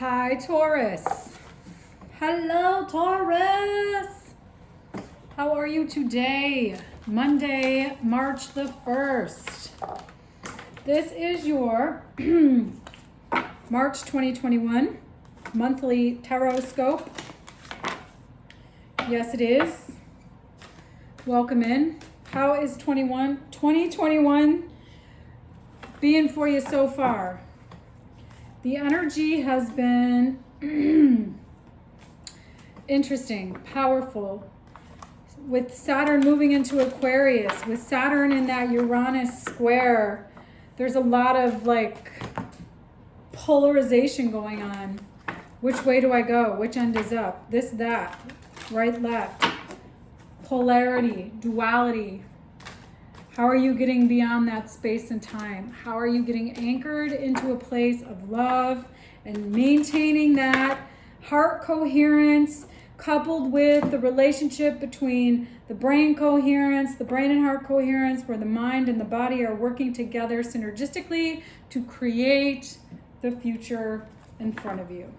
Hi, Taurus. Hello, Taurus. How are you today? Monday, March the 1st. This is your March 2021 monthly Tarotscope. Yes, it is. Welcome in. How is 2021 being for you so far? The energy has been interesting, powerful. With Saturn moving into Aquarius, with Saturn in that Uranus square, there's a lot of like polarization going on. Which way do I go? Which end is up? This, that, right, left. Polarity, duality. How are you getting beyond that space and time? How are you getting anchored into a place of love and maintaining that heart coherence coupled with the relationship between the brain coherence, the brain and heart coherence, where the mind and the body are working together synergistically to create the future in front of you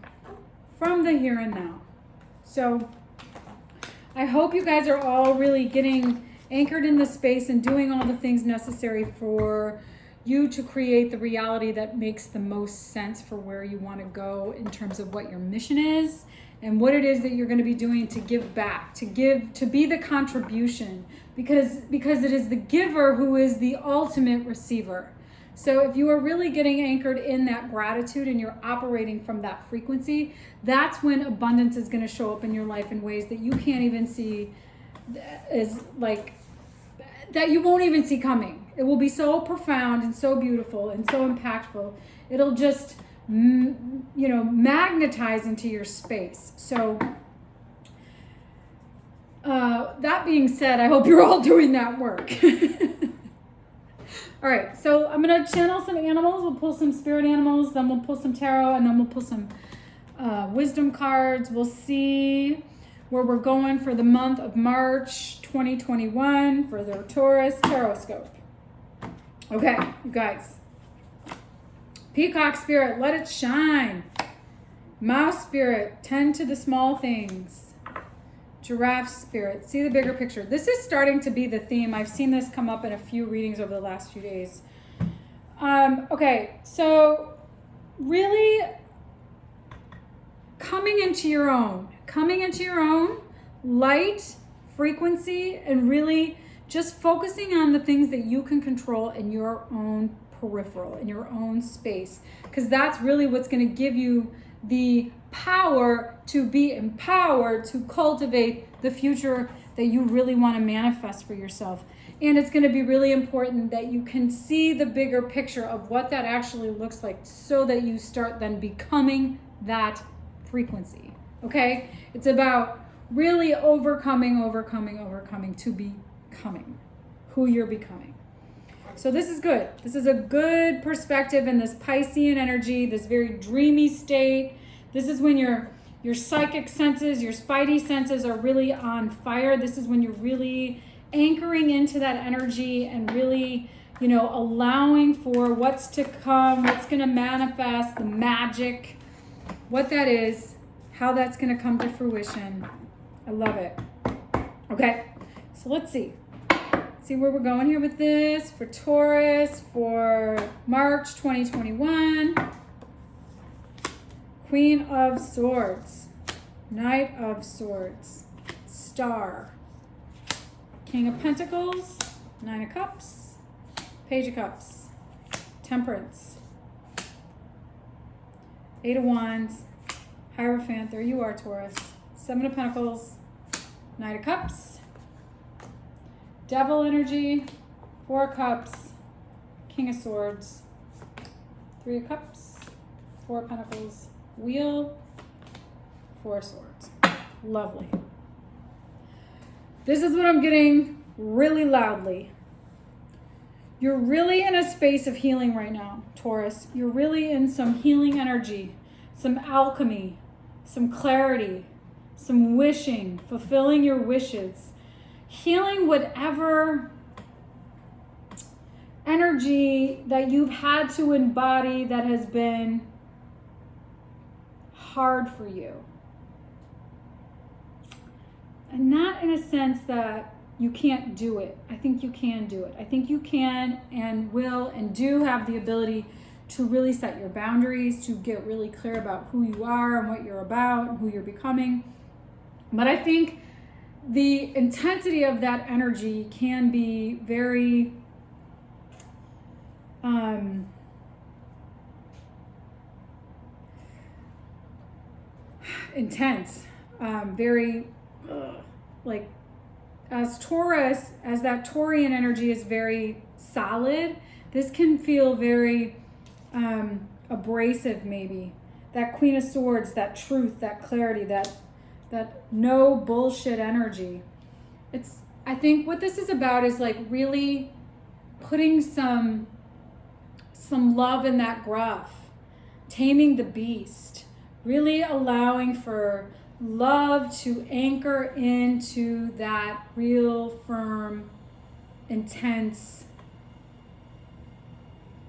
from the here and now. So I hope you guys are all really getting anchored in the space and doing all the things necessary for you to create the reality that makes the most sense for where you want to go in terms of what your mission is and what it is that you're going to be doing to give back, to be the contribution, because it is the giver who is the ultimate receiver. So if you are really getting anchored in that gratitude and you're operating from that frequency, that's when abundance is going to show up in your life in ways that you can't even see, is like that you won't even see coming. It will be so profound and so beautiful and so impactful. It'll just, magnetize into your space. So that being said, I hope you're all doing that work. All right, so I'm going to channel some animals. We'll pull some spirit animals, then we'll pull some tarot, and then we'll pull some wisdom cards. We'll see where we're going for the month of March 2021 for the Taurus Tarotscope. Okay, you guys. Peacock spirit, let it shine. Mouse spirit, tend to the small things. Giraffe spirit, see the bigger picture. This is starting to be the theme. I've seen this come up in a few readings over the last few days. Okay, so really coming into your own light frequency, and really just focusing on the things that you can control in your own peripheral, in your own space, because that's really what's going to give you the power to be empowered to cultivate the future that you really want to manifest for yourself. And it's going to be really important that you can see the bigger picture of what that actually looks like, so that you start then becoming that frequency. Okay? It's about really overcoming to becoming who you're becoming. So this is good. This is a good perspective in this Piscean energy, this very dreamy state. This is when your psychic senses, your spidey senses are really on fire. This is when you're really anchoring into that energy and really, allowing for what's to come, what's going to manifest, the magic, what that is, how that's going to come to fruition. I love it. Okay, so let's see. See where we're going here with this for Taurus for March 2021. Queen of Swords, Knight of Swords, Star, King of Pentacles, Nine of Cups, Page of Cups, Temperance, Eight of Wands, Hierophant, there you are, Taurus, Seven of Pentacles, Knight of Cups, Devil energy, Four of Cups, King of Swords, Three of Cups, Four of Pentacles, Wheel, Four of Swords. Lovely. This is what I'm getting really loudly. You're really in a space of healing right now, Taurus. You're really in some healing energy, some alchemy, some clarity, some wishing, fulfilling your wishes, healing whatever energy that you've had to embody that has been hard for you. And not in a sense that you can't do it. I think you can do it. I think you can and will and do have the ability to really set your boundaries, to get really clear about who you are and what you're about and who you're becoming. But I think the intensity of that energy can be very intense, very like as Taurus, as that Taurian energy is very solid, this can feel very abrasive maybe. That Queen of Swords, that truth, that clarity, that no bullshit energy. I think what this is about is like really putting some love in that gruff, taming the beast, really allowing for love to anchor into that real, firm, intense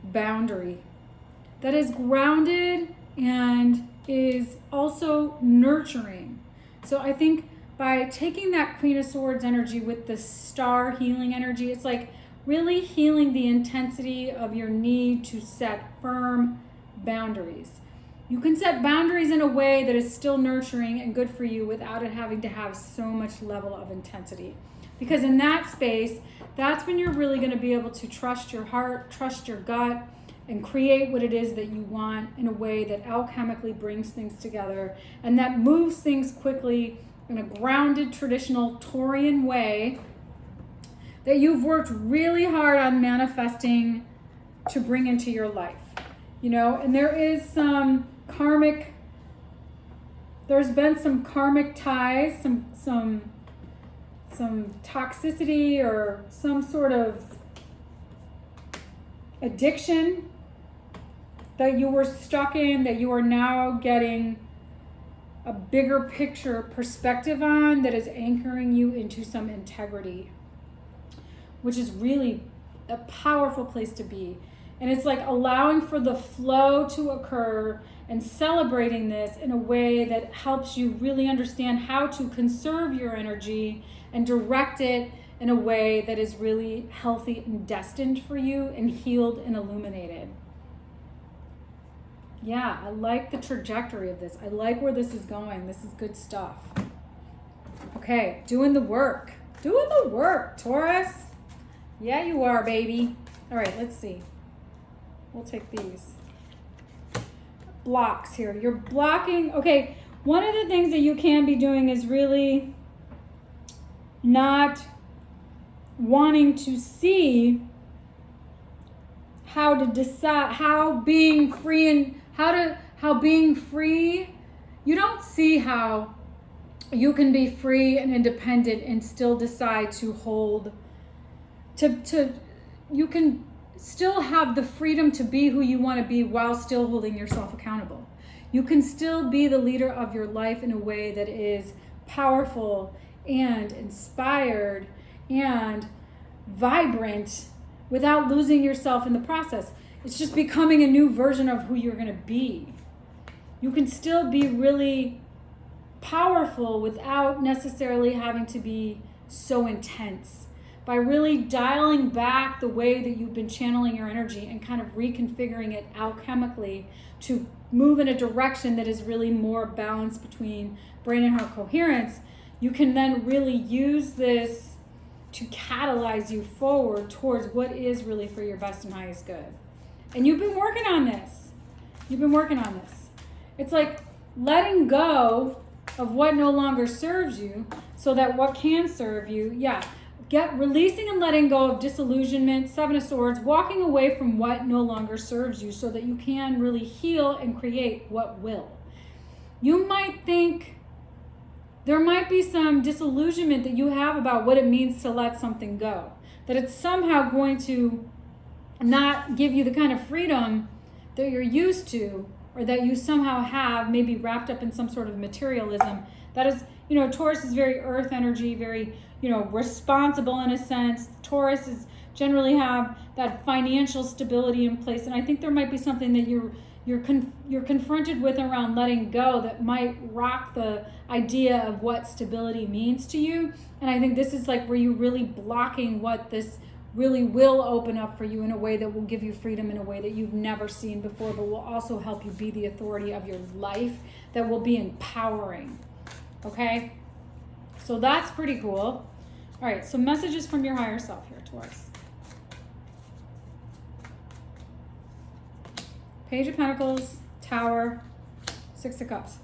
boundary that is grounded and is also nurturing. So I think by taking that Queen of Swords energy with the star healing energy, it's like really healing the intensity of your need to set firm boundaries. You can set boundaries in a way that is still nurturing and good for you without it having to have so much level of intensity. Because in that space, that's when you're really going to be able to trust your heart, trust your gut, and create what it is that you want in a way that alchemically brings things together and that moves things quickly in a grounded, traditional Taurian way that you've worked really hard on manifesting to bring into your life. You know, and there is some there's been some karmic ties, some toxicity or some sort of addiction that you were stuck in, that you are now getting a bigger picture perspective on, that is anchoring you into some integrity, which is really a powerful place to be. And it's like allowing for the flow to occur and celebrating this in a way that helps you really understand how to conserve your energy and direct it in a way that is really healthy and destined for you and healed and illuminated. Yeah, I like the trajectory of this. I like where this is going. This is good stuff. Okay, doing the work. Doing the work, Taurus. Yeah, you are, baby. All right, let's see. We'll take these blocks here. You're blocking. Okay, one of the things that you can be doing is really not wanting to see how to decide, how being free and how being free, you don't see how you can be free and independent and still decide to hold, you can still have the freedom to be who you want to be while still holding yourself accountable. You can still be the leader of your life in a way that is powerful and inspired and vibrant without losing yourself in the process. It's just becoming a new version of who you're going to be. You can still be really powerful without necessarily having to be so intense. By really dialing back the way that you've been channeling your energy and kind of reconfiguring it alchemically to move in a direction that is really more balanced between brain and heart coherence, you can then really use this to catalyze you forward towards what is really for your best and highest good. And you've been working on this. It's like letting go of what no longer serves you so that what can serve you, releasing and letting go of disillusionment, Seven of Swords, walking away from what no longer serves you so that you can really heal and create what will. You might think there might be some disillusionment that you have about what it means to let something go, that it's somehow going to not give you the kind of freedom that you're used to or that you somehow have, maybe wrapped up in some sort of materialism. That is, Taurus is very earth energy, very, responsible in a sense. Taurus is generally have that financial stability in place. And I think there might be something that you're confronted with around letting go that might rock the idea of what stability means to you. And I think this is like where you're really blocking what this really will open up for you in a way that will give you freedom in a way that you've never seen before, but will also help you be the authority of your life, that will be empowering. Okay? So that's pretty cool. All right, so messages from your higher self here, Taurus. Page of Pentacles, Tower, Six of Cups.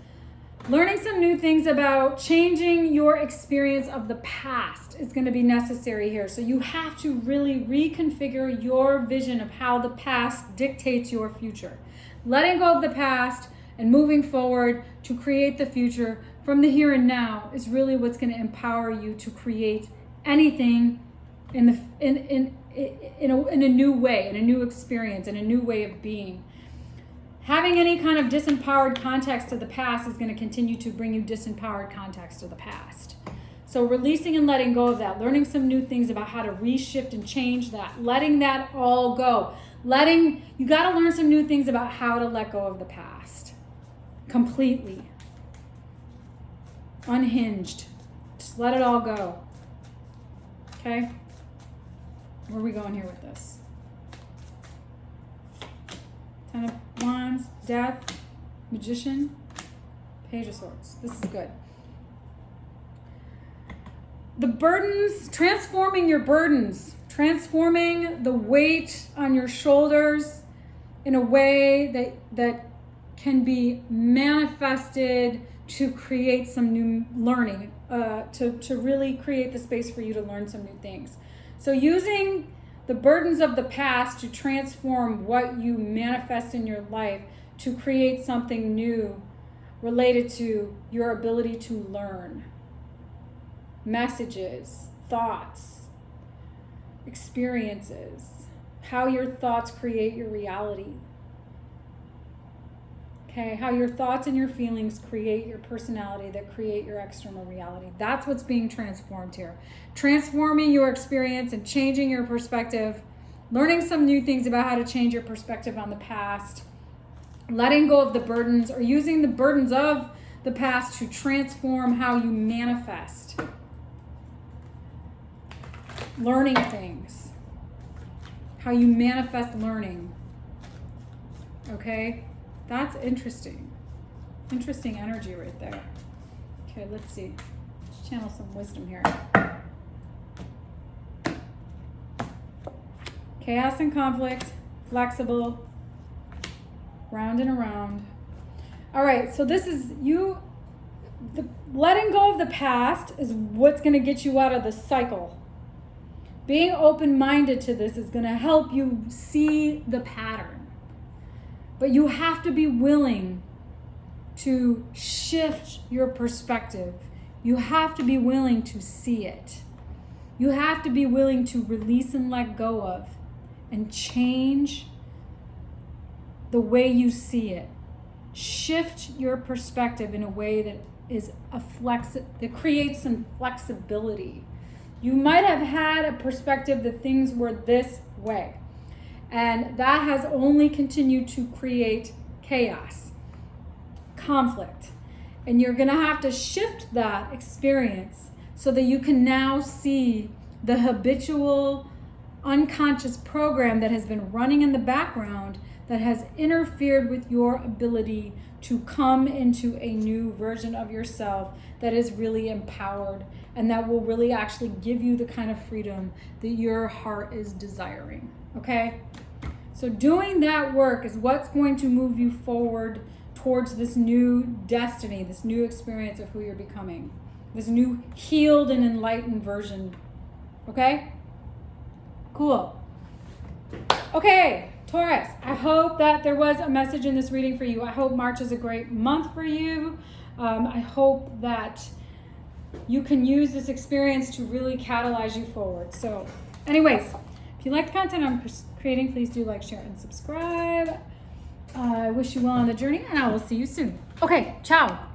Learning some new things about changing your experience of the past is going to be necessary here. So you have to really reconfigure your vision of how the past dictates your future. Letting go of the past and moving forward to create the future from the here and now is really what's going to empower you to create anything in a new way, in a new experience, in a new way of being. Having any kind of disempowered context to the past is going to continue to bring you disempowered context to the past. So releasing and letting go of that, learning some new things about how to reshift and change that, letting that all go. You got to learn some new things about how to let go of the past. Completely. Unhinged. Just let it all go. Okay? Where are we going here with this? Ten of Wands, Death, Magician, Page of Swords. This is good. The burdens, transforming your burdens, transforming the weight on your shoulders in a way that can be manifested to create some new learning, to really create the space for you to learn some new things. So using the burdens of the past to transform what you manifest in your life to create something new related to your ability to learn. Messages, thoughts, experiences, how your thoughts create your reality. Okay, how your thoughts and your feelings create your personality that create your external reality. That's what's being transformed here. Transforming your experience and changing your perspective, learning some new things about how to change your perspective on the past, letting go of the burdens or using the burdens of the past to transform how you manifest. Learning things. How you manifest learning. Okay? That's interesting. Interesting energy right there. Okay, let's see. Let's channel some wisdom here. Chaos and conflict, flexible, round and around. All right, so this is letting go of the past is what's going to get you out of the cycle. Being open-minded to this is going to help you see the pattern. But you have to be willing to shift your perspective. You have to be willing to see it. You have to be willing to release and let go of and change the way you see it. Shift your perspective in a way that is that creates some flexibility. You might have had a perspective that things were this way. And that has only continued to create chaos, conflict. And you're going to have to shift that experience so that you can now see the habitual, unconscious program that has been running in the background that has interfered with your ability to come into a new version of yourself that is really empowered and that will really actually give you the kind of freedom that your heart is desiring. Okay? So doing that work is what's going to move you forward towards this new destiny, this new experience of who you're becoming, this new healed and enlightened version. Okay? Cool. Okay, Taurus, I hope that there was a message in this reading for you. I hope March is a great month for you. I hope that you can use this experience to really catalyze you forward. So anyways, if you like the content I'm creating, please do like, share, and subscribe. I wish you well on the journey, and I will see you soon. Okay, ciao.